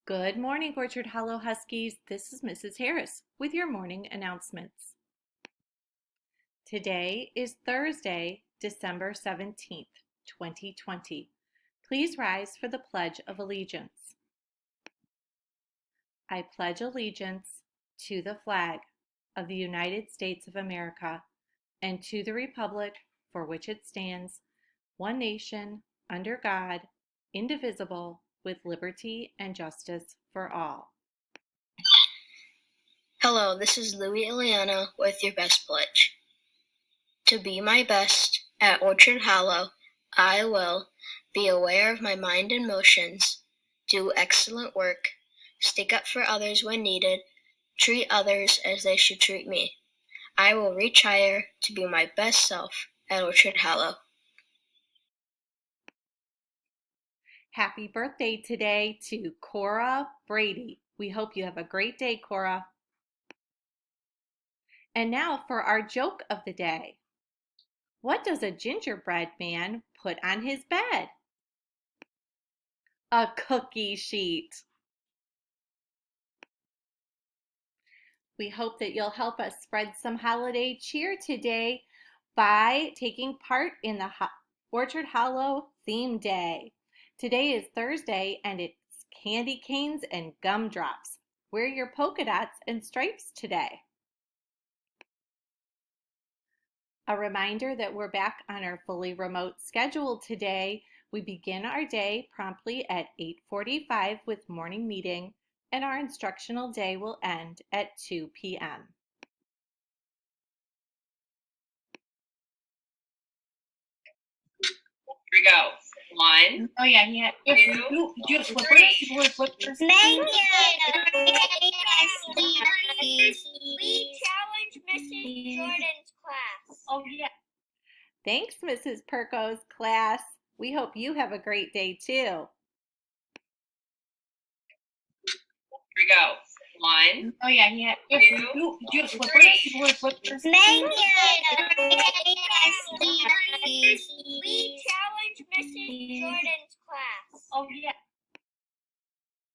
Good morning, Orchard Hollow Huskies. This is Mrs. Harris with your morning announcements. Today is Thursday, December 17th, 2020. Please rise for the Pledge of Allegiance. I pledge allegiance to the flag of the United States of America and to the republic for which it stands, one nation, under God, indivisible, with liberty and justice for all. Hello, this is Louie Ileana with your best pledge. To be my best at Orchard Hollow, I will be aware of my mind and motions, do excellent work, stick up for others when needed, treat others as they should treat me. I will reach higher to be my best self at Orchard Hollow. Happy birthday today to Cora Brady. We hope you have a great day, Cora. And now for our joke of the day. What does a gingerbread man put on his bed? A cookie sheet. We hope that you'll help us spread some holiday cheer today by taking part in the Orchard Hollow Theme Day. Today is Thursday and it's candy canes and gumdrops. Wear your polka dots and stripes today. A reminder that we're back on our fully remote schedule today. We begin our day promptly at 8:45 with morning meeting, and our instructional day will end at 2 p.m. Here we go. One. Oh yeah, yeah. Two, You have flippers? three. People with flippers? We challenge Mrs. Jordan's class. Oh yeah. Thanks, Mrs. Perko's class. We hope you have a great day too. Here we go. One. Oh yeah, yeah. Two, You have flippers? three. People with flippers? Thank you.